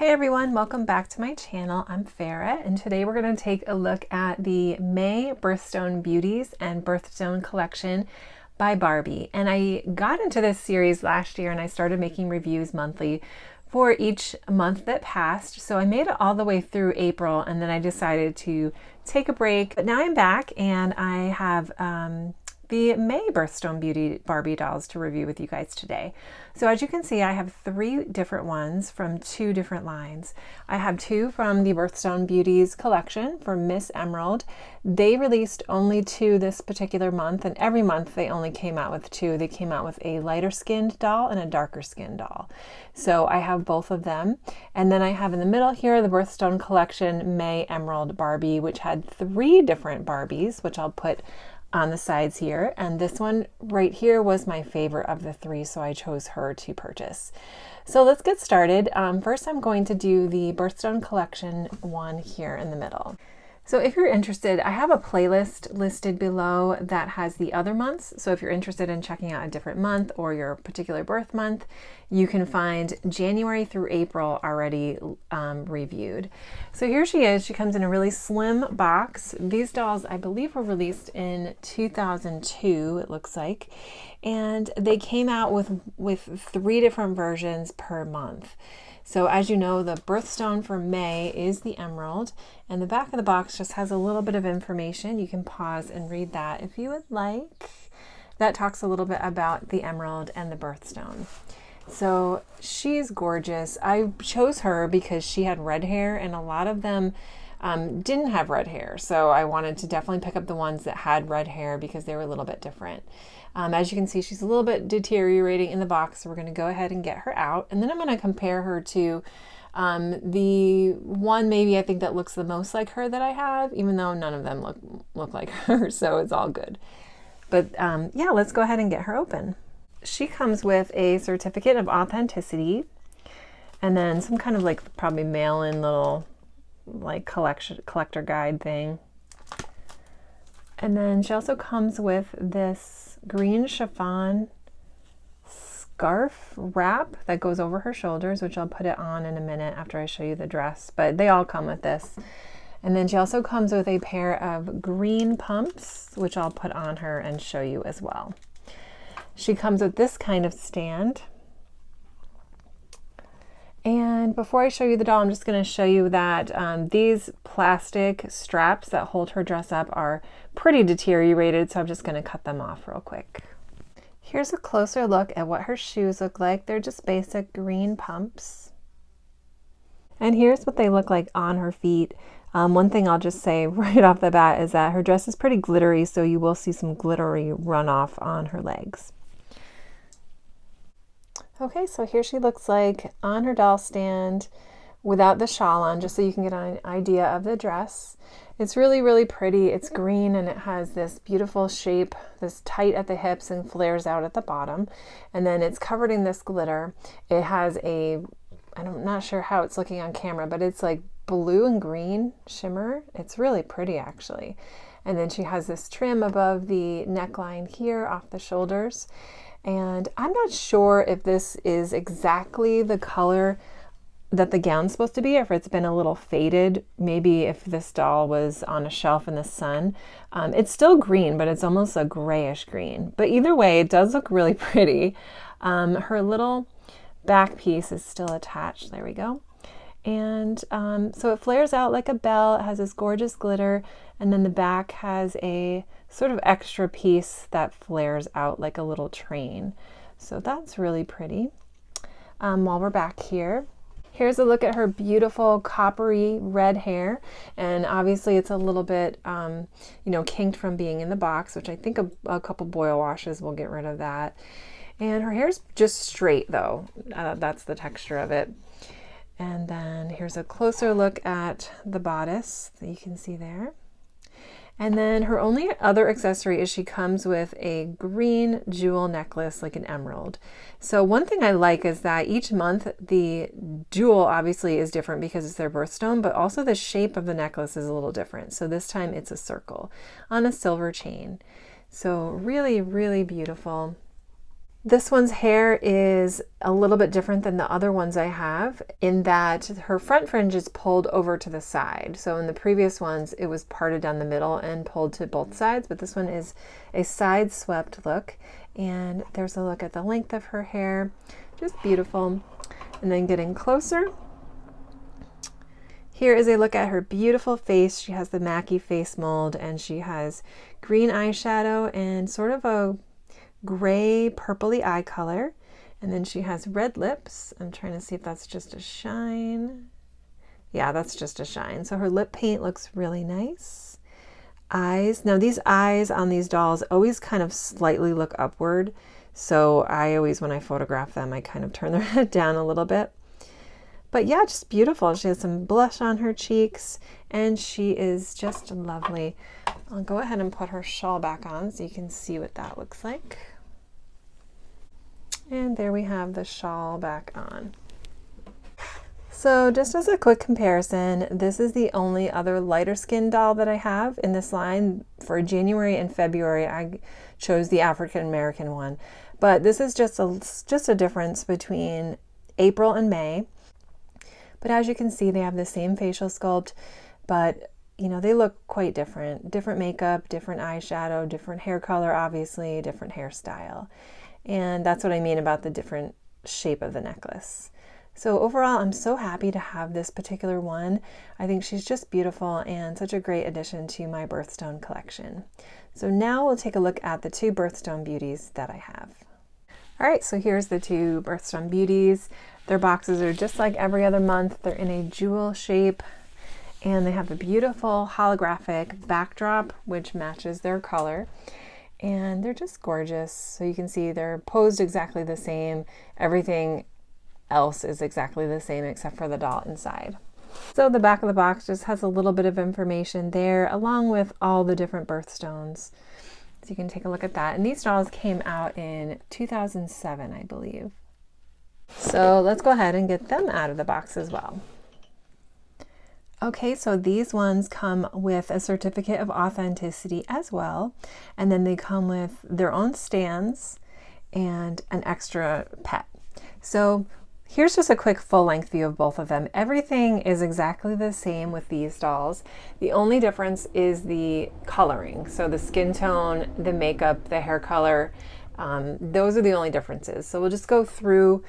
Hey everyone, welcome back to my channel. I'm Farah, and today we're going to take a look at the May Birthstone Beauties and Birthstone collection by Barbie. And I got into this series last year and I started making reviews monthly for each month that passed. So I made it all the way through April and then I decided to take a break. But now I'm back and I have the May Birthstone Beauty Barbie dolls to review with you guys today. So as you can see, I have 3 different ones from 2 different lines. I have 2 from the Birthstone Beauties collection from Miss Emerald. They released only 2 this particular month, and every month they only came out with 2. They came out with a lighter skinned doll and a darker skinned doll. So I have both of them. And then I have in the middle here the Birthstone collection May Emerald Barbie, which had 3 different Barbies, which I'll put on the sides here, and this one right here was my favorite of the 3, so I chose her to purchase. So let's get started. First I'm going to do the Birthstone collection one here in the middle. So if you're interested, I have a playlist listed below that has the other months. So if you're interested in checking out a different month or your particular birth month, you can find January through April already reviewed. So here she is. She comes in a really slim box. These dolls, I believe, were released in 2002, it looks like. And they came out with 3 different versions per month. So as you know, the birthstone for May is the emerald, and the back of the box just has a little bit of information. You can pause and read that if you would like. That talks a little bit about the emerald and the birthstone. So she's gorgeous. I chose her because she had red hair, and a lot of them didn't have red hair. So I wanted to definitely pick up the ones that had red hair because they were a little bit different. As you can see, she's a little bit deteriorating in the box, so we're going to go ahead and get her out. And then I'm going to compare her to the one maybe I think that looks the most like her that I have, even though none of them look like her, so it's all good. But yeah, let's go ahead and get her open. She comes with a certificate of authenticity and then some kind of like probably mail-in little like collector guide thing. And then she also comes with this green chiffon scarf wrap that goes over her shoulders, which I'll put it on in a minute after I show you the dress, but they all come with this. And then she also comes with a pair of green pumps, which I'll put on her and show you as well. She comes with this kind of stand. And before I show you the doll, I'm just going to show you that these plastic straps that hold her dress up are pretty deteriorated, so I'm just going to cut them off real quick. Here's a closer look at what her shoes look like. They're just basic green pumps. And here's what they look like on her feet. One thing I'll just say right off the bat is that her dress is pretty glittery, so you will see some glittery runoff on her legs. Okay, so here she looks like on her doll stand without the shawl on, just so you can get an idea of the dress. It's really, really pretty. It's green and it has this beautiful shape, this tight at the hips and flares out at the bottom. And then it's covered in this glitter. It has I'm not sure how it's looking on camera, but it's like blue and green shimmer. It's really pretty actually. And then she has this trim above the neckline here off the shoulders. And I'm not sure if this is exactly the color that the gown's supposed to be, or if it's been a little faded. Maybe if this doll was on a shelf in the sun. It's still green, but it's almost a grayish green. But either way, it does look really pretty. Her little back piece is still attached. There we go. And so it flares out like a bell. It has this gorgeous glitter, and then the back has a sort of extra piece that flares out like a little train. So that's really pretty. While we're back here, here's a look at her beautiful coppery red hair, and obviously it's a little bit kinked from being in the box, which I think a couple boil washes will get rid of that. And her hair's just straight though. That's the texture of it. And then here's a closer look at the bodice that you can see there. And then her only other accessory is she comes with a green jewel necklace, like an emerald. So one thing I like is that each month the jewel obviously is different because it's their birthstone, but also the shape of the necklace is a little different. So this time it's a circle on a silver chain. So really, really beautiful. This one's hair is a little bit different than the other ones I have in that her front fringe is pulled over to the side. So in the previous ones, it was parted down the middle and pulled to both sides, but this one is a side swept look. And there's a look at the length of her hair, just beautiful. And then getting closer, here is a look at her beautiful face. She has the Mackie face mold and she has green eyeshadow and sort of a gray purpley eye color, and then she has red lips. I'm trying to see if that's just a shine. Yeah, that's just a shine. So her lip paint looks really nice. Eyes. Now these eyes on these dolls always kind of slightly look upward, so I always, when I photograph them, I kind of turn their head down a little bit. But yeah, just beautiful. She has some blush on her cheeks and she is just lovely. I'll go ahead and put her shawl back on so you can see what that looks like. And there we have the shawl back on. So just as a quick comparison, this is the only other lighter skin doll that I have in this line. For January and February, I chose the African American one. But this is just a difference between April and May. But as you can see, they have the same facial sculpt, but you know, they look quite different. Different makeup, different eyeshadow, different hair color, obviously, different hairstyle. And that's what I mean about the different shape of the necklace. So overall, I'm so happy to have this particular one. I think she's just beautiful and such a great addition to my Birthstone collection. So now we'll take a look at the two Birthstone Beauties that I have. All right, so here's the two Birthstone Beauties. Their boxes are just like every other month. They're in a jewel shape and they have a beautiful holographic backdrop which matches their color. And they're just gorgeous. So you can see they're posed exactly the same. Everything else is exactly the same except for the doll inside. So the back of the box just has a little bit of information there along with all the different birthstones. So you can take a look at that. And these dolls came out in 2007, I believe. So let's go ahead and get them out of the box as well. Okay, so these ones come with a certificate of authenticity as well. And then they come with their own stands and an extra pet. So here's just a quick full-length view of both of them. Everything is exactly the same with these dolls. The only difference is the coloring. So the skin tone, the makeup, the hair color, those are the only differences. So we'll just go through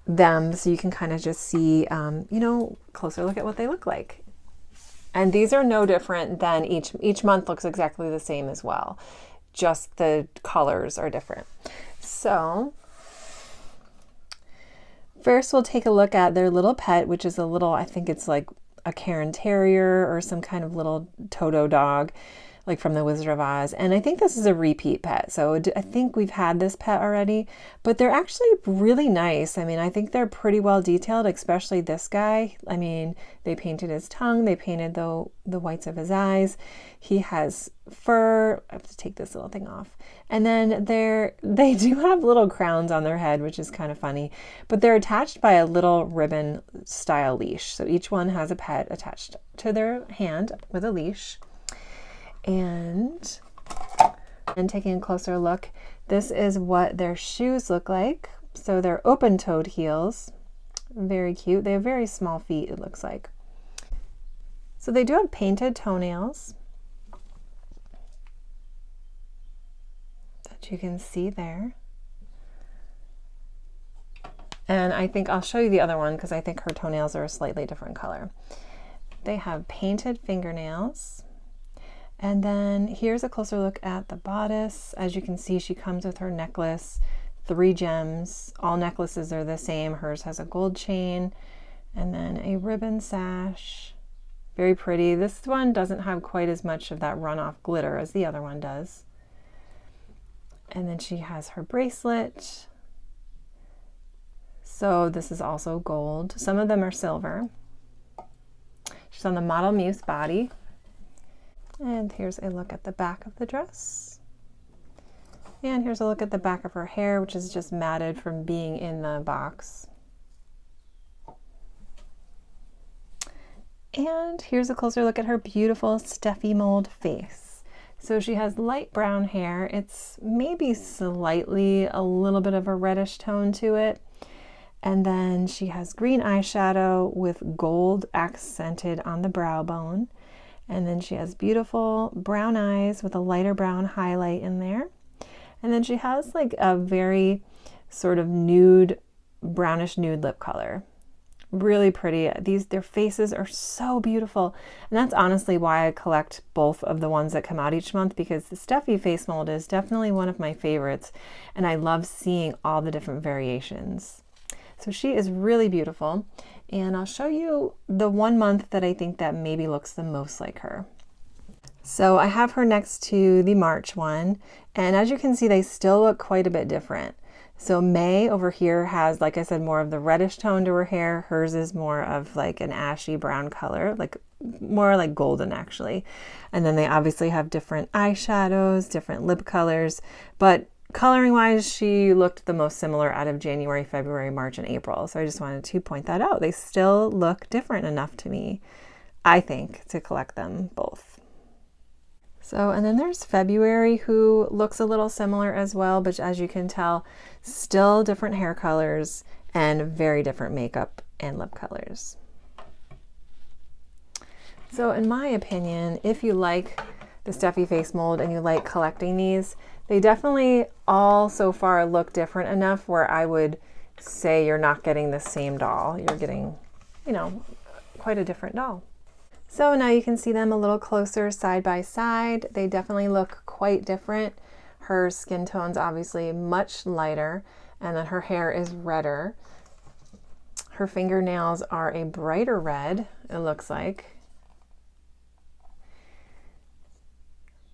them so you can kind of just see, you know, closer look at what they look like. And these are no different than each month looks exactly the same as well. Just the colors are different. So first we'll take a look at their little pet, which is a little, I think it's like a Cairn Terrier or some kind of little Toto dog, like from the Wizard of Oz. And I think this is a repeat pet. So I think we've had this pet already, but they're actually really nice. I mean, I think they're pretty well detailed, especially this guy. I mean, they painted his tongue, they painted the whites of his eyes. He has fur. I have to take this little thing off. And then they do have little crowns on their head, which is kind of funny, but they're attached by a little ribbon style leash. So each one has a pet attached to their hand with a leash. And taking a closer look, this is what their shoes look like. So they're open-toed heels, very cute. They have very small feet, it looks like. So they do have painted toenails that you can see there. And I think I'll show you the other one because I think her toenails are a slightly different color. They have painted fingernails. And then here's a closer look at the bodice. As you can see, she comes with her necklace, 3 gems. All necklaces are the same. Hers has a gold chain and then a ribbon sash. Very pretty. This one doesn't have quite as much of that runoff glitter as the other one does. And then she has her bracelet. So this is also gold. Some of them are silver. She's on the Model Muse body. And here's a look at the back of the dress. And here's a look at the back of her hair, which is just matted from being in the box. And here's a closer look at her beautiful Steffi mold face. So she has light brown hair. It's maybe slightly a little bit of a reddish tone to it. And then she has green eyeshadow with gold accented on the brow bone. And then she has beautiful brown eyes with a lighter brown highlight in there. And then she has like a very sort of nude, brownish nude lip color. Really pretty. Their faces are so beautiful. And that's honestly why I collect both of the ones that come out each month, because the Steffi face mold is definitely one of my favorites. And I love seeing all the different variations. So she is really beautiful. And I'll show you the 1 month that I think that maybe looks the most like her. So I have her next to the March one. And as you can see, they still look quite a bit different. So May over here has, like I said, more of the reddish tone to her hair. Hers is more of like an ashy brown color, like more like golden actually. And then they obviously have different eyeshadows, different lip colors, but coloring wise, she looked the most similar out of January, February, March, and April. So I just wanted to point that out. They still look different enough to me, I think, to collect them both. So, and then there's February, who looks a little similar as well, but as you can tell, still different hair colors and very different makeup and lip colors. So in my opinion, if you like the Steffi face mold and you like collecting these, they definitely all so far look different enough where I would say you're not getting the same doll. You're getting, you know, quite a different doll. So now you can see them a little closer side by side. They definitely look quite different. Her skin tone's obviously much lighter, and then her hair is redder. Her fingernails are a brighter red, it looks like.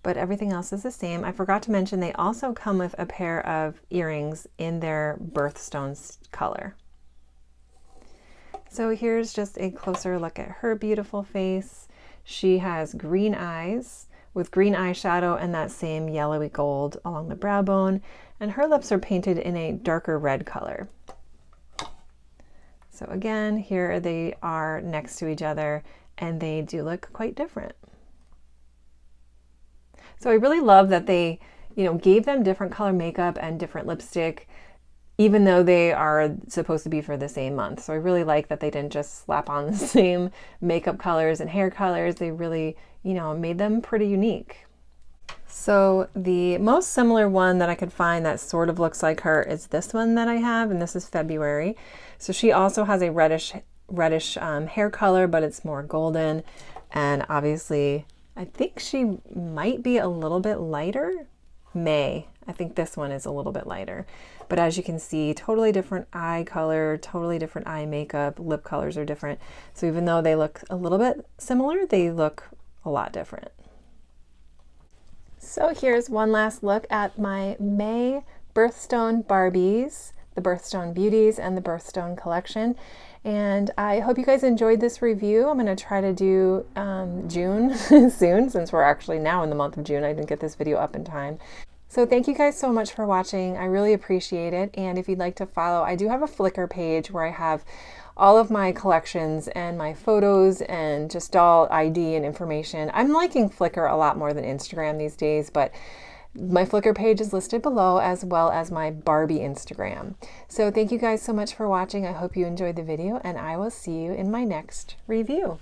But everything else is the same. I forgot to mention they also come with a pair of earrings in their birthstones color. So here's just a closer look at her beautiful face. She has green eyes with green eyeshadow and that same yellowy gold along the brow bone, and her lips are painted in a darker red color. So again, here they are next to each other, and they do look quite different. So I really love that they, gave them different color makeup and different lipstick, even though they are supposed to be for the same month. So I really like that they didn't just slap on the same makeup colors and hair colors. They really, made them pretty unique. So the most similar one that I could find that sort of looks like her is this one that I have, and this is February. So she also has a reddish hair color, but it's more golden. And obviously, I think she might be a little bit lighter. May. I think this one is a little bit lighter. But as you can see, totally different eye color, totally different eye makeup, lip colors are different. So even though they look a little bit similar, they look a lot different. So here's one last look at my May Birthstone Barbies, the Birthstone Beauties and the Birthstone collection. And I hope you guys enjoyed this review. I'm going to try to do June soon, since we're actually now in the month of June. I didn't get this video up in time. So thank you guys so much for watching. I really appreciate it. And if you'd like to follow, I do have a Flickr page where I have all of my collections and my photos and just all ID and information. I'm liking Flickr a lot more than Instagram these days, but my Flickr page is listed below, as well as my Barbie Instagram. So thank you guys so much for watching. I hope you enjoyed the video, and I will see you in my next review.